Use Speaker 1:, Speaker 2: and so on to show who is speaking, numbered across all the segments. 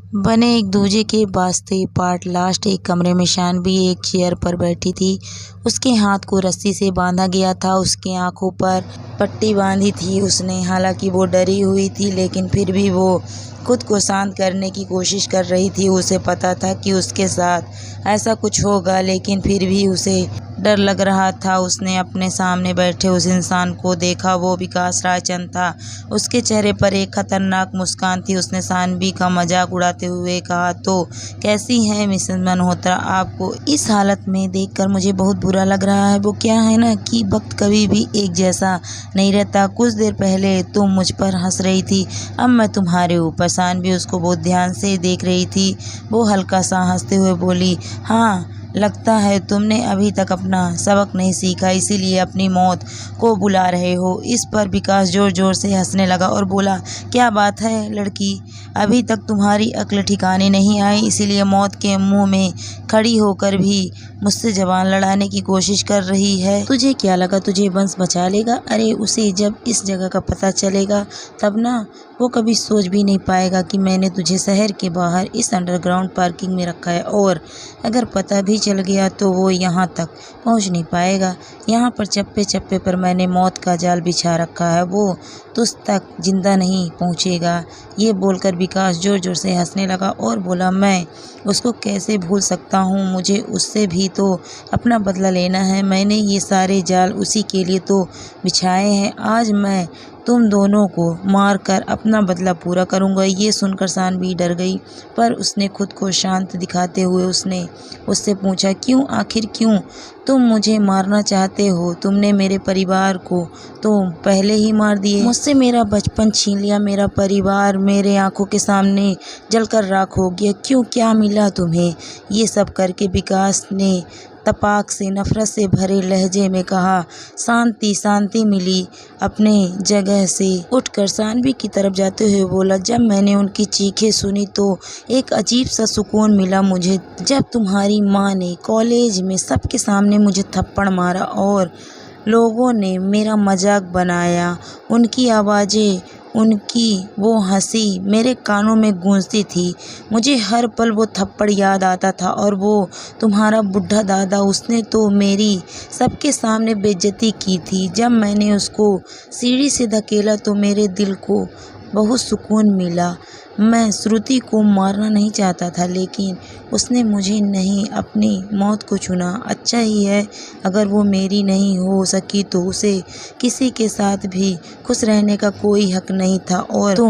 Speaker 1: बने एक दूजे के वास्ते पार्ट लास्ट। एक कमरे में शानवी एक चेयर पर बैठी थी। उसके हाथ को रस्सी से बांधा गया था। उसके आंखों पर पट्टी बांधी थी उसने। हालांकि वो डरी हुई थी लेकिन फिर भी वो खुद को शांत करने की कोशिश कर रही थी। उसे पता था कि उसके साथ ऐसा कुछ होगा लेकिन फिर भी उसे डर लग रहा था। उसने अपने सामने बैठे उस इंसान को देखा। वो विकास रायचंद था। उसके चेहरे पर एक खतरनाक मुस्कान थी। उसने शानवी का मजाक उड़ाते हुए कहा, तो कैसी हैं मिसेस मल्होत्रा? आपको इस हालत में देखकर मुझे बहुत बुरा लग रहा है। वो क्या है ना कि वक्त कभी भी एक जैसा नहीं रहता। कुछ देर पहले तुम मुझ पर हंस रही थी, अब मैं तुम्हारे ऊपर। शानवी उसको बहुत ध्यान से देख रही थी। वो हल्का सा हंसते हुए बोली, हाँ, लगता है तुमने अभी तक अपना सबक नहीं सीखा, इसीलिए अपनी मौत को बुला रहे हो। इस पर विकास जोर जोर से हंसने लगा और बोला, क्या बात है लड़की, अभी तक तुम्हारी अक्ल ठिकाने नहीं आई, इसीलिए मौत के मुंह में खड़ी होकर भी मुझसे जबान लड़ाने की कोशिश कर रही है। तुझे क्या लगा तुझे वंश बचा लेगा? अरे उसे जब इस जगह का पता चलेगा तब ना वो कभी सोच भी नहीं पाएगा कि मैंने तुझे शहर के बाहर इस अंडरग्राउंड पार्किंग में रखा है, और अगर पता भी चल गया तो वो यहाँ तक पहुँच नहीं पाएगा। यहाँ पर चप्पे चप्पे पर मैंने मौत का जाल बिछा रखा है, वो तुझ तक जिंदा नहीं पहुँचेगा। ये बोलकर विकास जोर जोर से हंसने लगा और बोला, मैं उसको कैसे भूल सकता हूँ, मुझे उससे भी तो अपना बदला लेना है। मैंने ये सारे जाल उसी के लिए तो बिछाए हैं। आज मैं तुम दोनों को मारकर अपना बदला पूरा करूंगा। ये सुनकर शानवी डर गई, पर उसने खुद को शांत दिखाते हुए उसने उससे पूछा, क्यों, आखिर क्यों तुम मुझे मारना चाहते हो? तुमने मेरे परिवार को तो पहले ही मार दिए, मुझसे मेरा बचपन छीन लिया, मेरा परिवार मेरे आंखों के सामने जलकर राख हो गया। क्यों, क्या मिला तुम्हें? ये सब करके विकास ने तपाक से नफरत से भरे लहजे में कहा, शांति, शांति मिली। अपने जगह से उठकर शानवी की तरफ जाते हुए बोला, जब मैंने उनकी चीखें सुनी तो एक अजीब सा सुकून मिला मुझे। जब तुम्हारी माँ ने कॉलेज में सबके सामने मुझे थप्पड़ मारा और लोगों ने मेरा मजाक बनाया, उनकी आवाज़ें, उनकी वो हंसी मेरे कानों में गूंजती थी। मुझे हर पल वो थप्पड़ याद आता था, और वो तुम्हारा बुढ़ा दादा, उसने तो मेरी सबके सामने बेइज्जती की थी। जब मैंने उसको सीढ़ी से धकेला तो मेरे दिल को बहुत सुकून मिला। मैं श्रुति को मारना नहीं चाहता था, लेकिन उसने मुझे नहीं, अपनी मौत को चुना। अच्छा ही है, अगर वो मेरी नहीं हो सकी तो उसे किसी के साथ भी खुश रहने का कोई हक नहीं था। और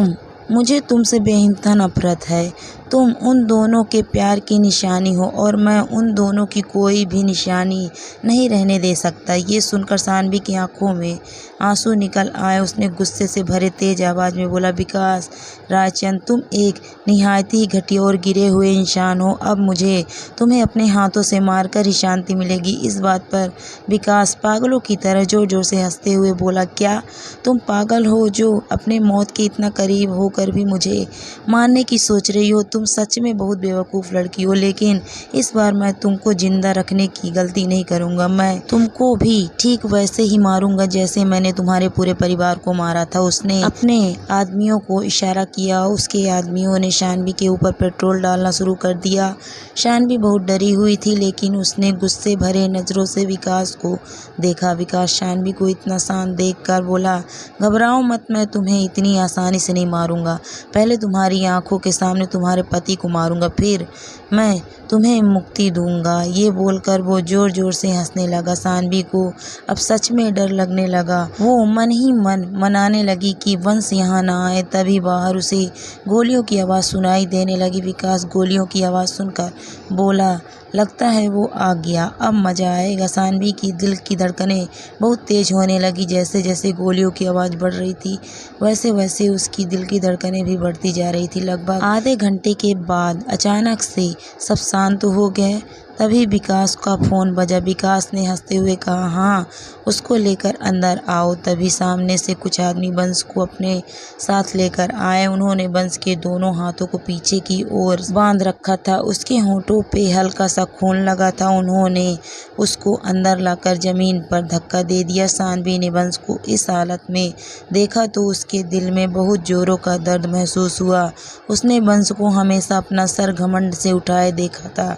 Speaker 1: मुझे तुमसे बेइंतहा नफरत है। तुम उन दोनों के प्यार की निशानी हो और मैं उन दोनों की कोई भी निशानी नहीं रहने दे सकता। ये सुनकर शानवी की आंखों में आंसू निकल आए। उसने गुस्से से भरे तेज आवाज़ में बोला, विकास रायचंद, तुम एक निहायत ही घटिया और गिरे हुए इंसान हो। अब मुझे तुम्हें अपने हाथों से मारकर ही शांति मिलेगी। इस बात पर विकास पागलों की तरह जोर जोर से हंसते हुए बोला, क्या तुम पागल हो जो अपने मौत के इतना करीब होकर भी मुझे मारने की सोच रही हो? तुम सच में बहुत बेवकूफ़ लड़की हो, लेकिन इस बार मैं तुमको जिंदा रखने की गलती नहीं करूंगा। मैं तुमको भी ठीक वैसे ही मारूंगा जैसे मैंने तुम्हारे पूरे परिवार को मारा था। उसने अपने आदमियों को इशारा किया। उसके आदमियों ने शानवी के ऊपर पेट्रोल डालना शुरू कर दिया। शानवी बहुत डरी हुई थी, लेकिन उसने गुस्से भरे नज़रों से विकास को देखा। विकास शानवी को इतना शांत देखकर बोला, घबराओ मत, मैं तुम्हें इतनी आसानी से नहीं मारूंगा। पहले तुम्हारी आंखों के सामने तुम्हारे पति को मारूंगा, फिर मैं तुम्हें मुक्ति दूंगा। ये बोलकर वो जोर जोर से हंसने लगा। शानवी को अब सच में डर लगने लगा। वो मन ही मन मनाने लगी कि वंश यहाँ ना आए। तभी बाहर उसे गोलियों की आवाज़ सुनाई देने लगी। विकास गोलियों की आवाज़ सुनकर बोला, लगता है वो आ गया, अब मज़ा आएगा। शानवी की दिल की धड़कनें बहुत तेज होने लगी। जैसे जैसे गोलियों की आवाज़ बढ़ रही थी वैसे वैसे उसकी दिल की धड़कनें भी बढ़ती जा रही थी। लगभग आधे घंटे के बाद अचानक से सब शांत हो गए। तभी विकास का फ़ोन बजा। विकास ने हंसते हुए कहा, हाँ, उसको लेकर अंदर आओ। तभी सामने से कुछ आदमी बंस को अपने साथ लेकर आए। उन्होंने बंस के दोनों हाथों को पीछे की ओर बांध रखा था। उसके होंठों पे हल्का सा खून लगा था। उन्होंने उसको अंदर लाकर ज़मीन पर धक्का दे दिया। सानवी ने बंस को इस हालत में देखा तो उसके दिल में बहुत ज़ोरों का दर्द महसूस हुआ। उसने बंस को हमेशा अपना सर घमंड से उठाए देखा था।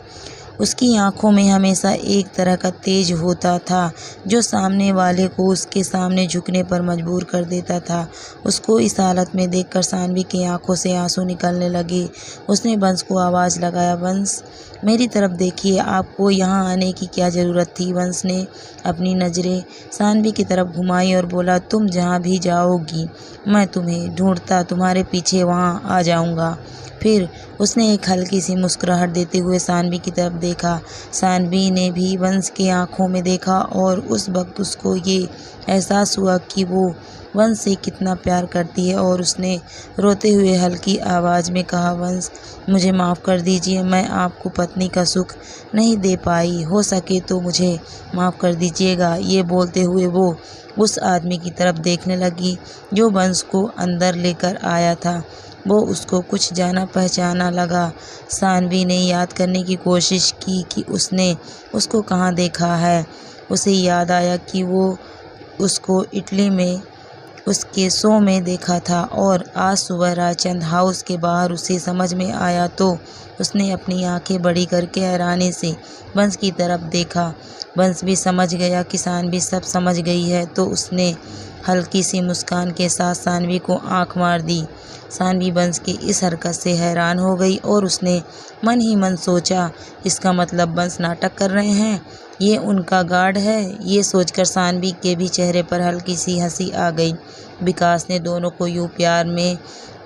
Speaker 1: उसकी आंखों में हमेशा एक तरह का तेज होता था जो सामने वाले को उसके सामने झुकने पर मजबूर कर देता था। उसको इस हालत में देखकर सानवी की आंखों से आंसू निकलने लगे। उसने बंस को आवाज़ लगाया, बंस, मेरी तरफ देखिए, आपको यहाँ आने की क्या ज़रूरत थी। बंस ने अपनी नज़रें सानवी की तरफ घुमाई और बोला, तुम जहाँ भी जाओगी मैं तुम्हें ढूंढता तुम्हारे पीछे वहाँ आ जाऊँगा। फिर उसने एक हल्की सी मुस्कुराहट देते हुए सानवी की तरफ देखा। सानवी ने भी बंस के आंखों में देखा और उस वक्त उसको ये एहसास हुआ कि वो बंस से कितना प्यार करती है और उसने रोते हुए हल्की आवाज़ में कहा, बंस, मुझे माफ़ कर दीजिए, मैं आपको पत्नी का सुख नहीं दे पाई, हो सके तो मुझे माफ़ कर दीजिएगा। ये बोलते हुए वो उस आदमी की तरफ देखने लगी जो बंस को अंदर लेकर आया था। वो उसको कुछ जाना पहचाना लगा। सानवी ने याद करने की कोशिश की कि उसने उसको कहाँ देखा है। उसे याद आया कि वो उसको इटली में उसके शो में देखा था और आज सुबह रायचंद हाउस के बाहर उसे समझ में आया तो उसने अपनी आंखें बड़ी करके हैरानी से बंस की तरफ देखा। बंस भी समझ गया कि सानवी सब समझ गई है तो उसने हल्की सी मुस्कान के साथ सानवी को आंख मार दी। सानवी बंस की इस हरकत से हैरान हो गई और उसने मन ही मन सोचा, इसका मतलब बंस नाटक कर रहे हैं, ये उनका गार्ड है। ये सोचकर सानवी के भी चेहरे पर हल्की सी हंसी आ गई। विकास ने दोनों को यूं प्यार में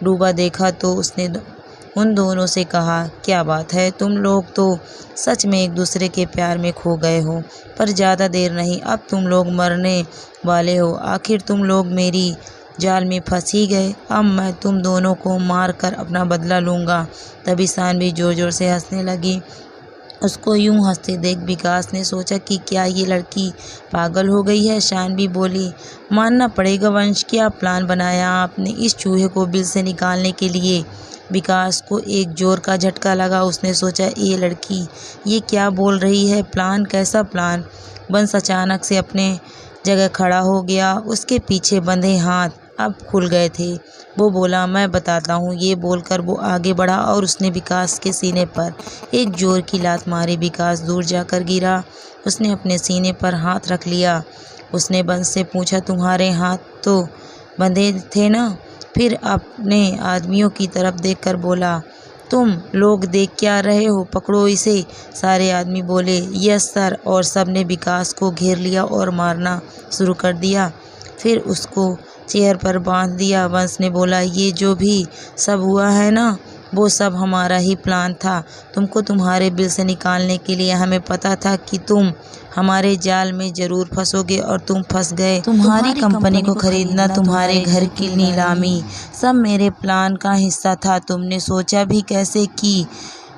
Speaker 1: डूबा देखा तो उसने उन दोनों से कहा, क्या बात है, तुम लोग तो सच में एक दूसरे के प्यार में खो गए हो। पर ज़्यादा देर नहीं, अब तुम लोग मरने वाले हो। आखिर तुम लोग मेरी जाल में फंस ही गए। अब मैं तुम दोनों को मार कर अपना बदला लूँगा। तभी सानवी ज़ोर ज़ोर से हंसने लगी। उसको यूं हंसते देख विकास ने सोचा कि क्या ये लड़की पागल हो गई है। सानवी बोली, मानना पड़ेगा वंश, क्या प्लान बनाया आपने इस चूहे को बिल से निकालने के लिए। विकास को एक जोर का झटका लगा। उसने सोचा, ये लड़की ये क्या बोल रही है, प्लान, कैसा प्लान। बंस अचानक से अपने जगह खड़ा हो गया। उसके पीछे बंधे हाथ अब खुल गए थे। वो बोला, मैं बताता हूँ। ये बोलकर वो आगे बढ़ा और उसने विकास के सीने पर एक जोर की लात मारी। विकास दूर जाकर गिरा। उसने अपने सीने पर हाथ रख लिया। उसने बंस से पूछा, तुम्हारे हाथ तो बंधे थे ना। फिर अपने आदमियों की तरफ देखकर बोला, तुम लोग देख क्या रहे हो, पकड़ो इसे। सारे आदमी बोले, यस सर, और सब ने विकास को घेर लिया और मारना शुरू कर दिया। फिर उसको चेयर पर बांध दिया। बंस ने बोला, ये जो भी सब हुआ है ना, वो सब हमारा ही प्लान था। तुमको तुम्हारे बिल से निकालने के लिए हमें पता था कि तुम हमारे जाल में ज़रूर फंसोगे और तुम फंस गए। तुम्हारी कंपनी को खरीदना, तुम्हारे घर की नीलामी, सब मेरे प्लान का हिस्सा था। तुमने सोचा भी कैसे कि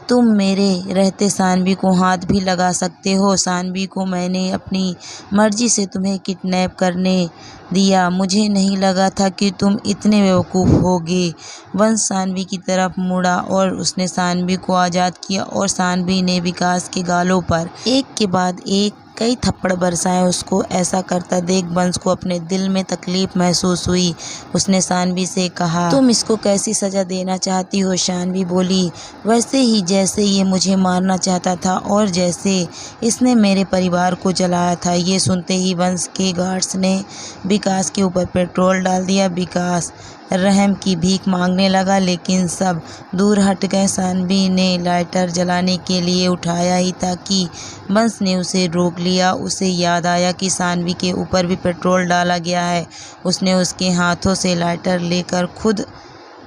Speaker 1: तुम मेरे रहते सानवी को हाथ भी लगा सकते हो। सानवी को मैंने अपनी मर्जी से तुम्हें किडनैप करने दिया। मुझे नहीं लगा था कि तुम इतने बेवकूफ़ होगे। वंश सानवी की तरफ मुड़ा और उसने सानवी को आज़ाद किया और सानवी ने विकास के गालों पर एक के बाद एक कई थप्पड़ बरसाए। उसको ऐसा करता देख बंस को अपने दिल में तकलीफ महसूस हुई। उसने सानवी से कहा, तुम इसको कैसी सज़ा देना चाहती हो। सानवी बोली, वैसे ही जैसे ये मुझे मारना चाहता था और जैसे इसने मेरे परिवार को जलाया था। ये सुनते ही बंस के गार्ड्स ने विकास के ऊपर पेट्रोल डाल दिया। विकास रहम की भीख मांगने लगा लेकिन सब दूर हट गए। सानवी ने लाइटर जलाने के लिए उठाया ही था कि बंस ने उसे रोक लिया। उसे याद आया कि सानवी के ऊपर भी पेट्रोल डाला गया है। उसने उसके हाथों से लाइटर लेकर खुद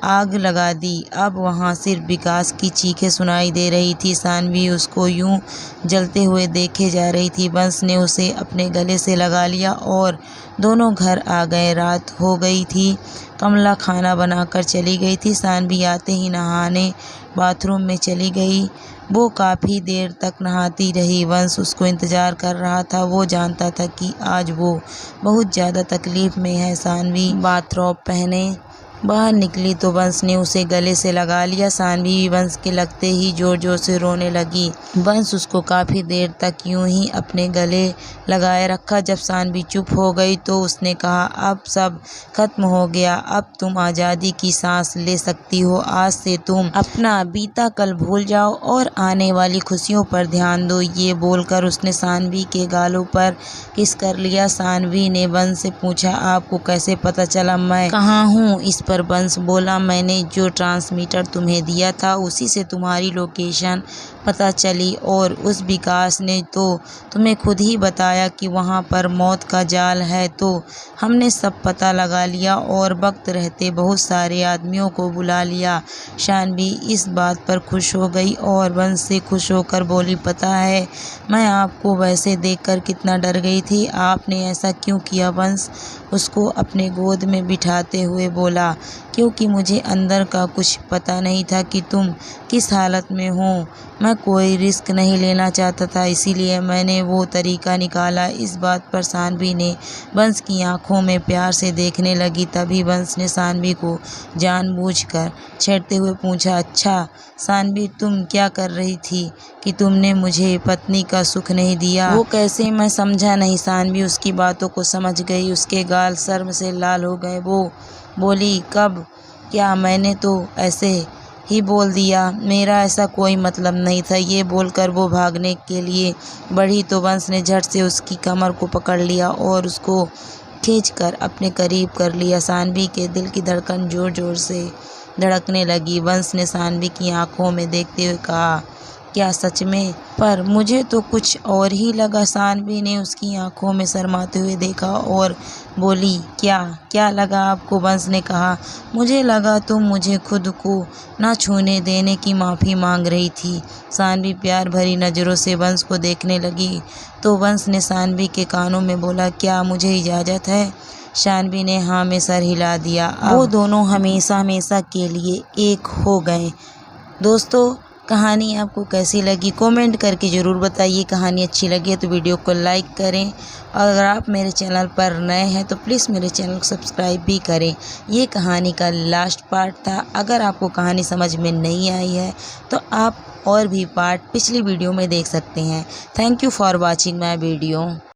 Speaker 1: आग लगा दी। अब वहाँ सिर्फ विकास की चीखें सुनाई दे रही थी। सानवी उसको यूं जलते हुए देखे जा रही थी। वंश ने उसे अपने गले से लगा लिया और दोनों घर आ गए। रात हो गई थी। कमला खाना बनाकर चली गई थी। सानवी आते ही नहाने बाथरूम में चली गई। वो काफ़ी देर तक नहाती रही। वंश उसको इंतज़ार कर रहा था। वो जानता था कि आज वो बहुत ज़्यादा तकलीफ़ में है। सानवी बाथरोब पहने बाहर निकली तो वंश ने उसे गले से लगा लिया। सानवी भी वंश के लगते ही ज़ोर ज़ोर से रोने लगी। वंश उसको काफ़ी देर तक यूं ही अपने गले लगाए रखा। जब सानवी चुप हो गई तो उसने कहा, अब सब खत्म हो गया। अब तुम आज़ादी की सांस ले सकती हो। आज से तुम अपना बीता कल भूल जाओ और आने वाली खुशियों पर ध्यान दो। ये बोलकर उसने सानवी के गालों पर किस कर लिया। सानवी ने वंश से पूछा, आपको कैसे पता चला मैं कहाँ हूँ? इस पर वंश बोला, मैंने जो ट्रांसमीटर तुम्हें दिया था उसी से तुम्हारी लोकेशन पता चली और उस विकास ने तो तुम्हें खुद ही बताया कि वहाँ पर मौत का जाल है। तो हमने सब पता लगा लिया और वक्त रहते बहुत सारे आदमियों को बुला लिया। सानवी इस बात पर खुश हो गई और वंश से खुश होकर बोली, पता है मैं आपको वैसे देखकर कितना डर गई थी। आपने ऐसा क्यों किया? वंश उसको अपने गोद में बिठाते हुए बोला, क्योंकि मुझे अंदर का कुछ पता नहीं था कि तुम किस हालत में हो। मैं कोई रिस्क नहीं लेना चाहता था, इसीलिए मैंने वो तरीका निकाला। इस बात पर सानवी ने वंश की आंखों में प्यार से देखने लगी। तभी वंश ने सानवी को जानबूझकर छेड़ते हुए पूछा, अच्छा सानवी तुम क्या कर रही थी कि तुमने मुझे पत्नी का सुख नहीं दिया? वो कैसे? मैं समझा नहीं। सानवी उसकी बातों को समझ गई। उसके गाल शर्म से लाल हो गए। वो बोली, कब? क्या? मैंने तो ऐसे ही बोल दिया, मेरा ऐसा कोई मतलब नहीं था। ये बोलकर वो भागने के लिए बढ़ी तो वंश ने झट से उसकी कमर को पकड़ लिया और उसको खींचकर अपने करीब कर लिया। सानवी के दिल की धड़कन जोर जोर से धड़कने लगी। वंश ने सानवी की आंखों में देखते हुए कहा, क्या सच में? पर मुझे तो कुछ और ही लगा। सानवी ने उसकी आंखों में शर्माते हुए देखा और बोली, क्या लगा आपको? वंश ने कहा, मुझे लगा तुम मुझे खुद को ना छूने देने की माफ़ी मांग रही थी। सानवी प्यार भरी नज़रों से वंश को देखने लगी तो वंश ने सानवी के कानों में बोला, क्या मुझे इजाज़त है? सानवी ने हाँ में सर हिला दिया। वो दोनों हमेशा हमेशा के लिए एक हो गए। दोस्तों, कहानी आपको कैसी लगी कमेंट करके ज़रूर बताइए। कहानी अच्छी लगी है तो वीडियो को लाइक करें और अगर आप मेरे चैनल पर नए हैं तो प्लीज़ मेरे चैनल को सब्सक्राइब भी करें। ये कहानी का लास्ट पार्ट था। अगर आपको कहानी समझ में नहीं आई है तो आप और भी पार्ट पिछली वीडियो में देख सकते हैं। Thank you for watching my video.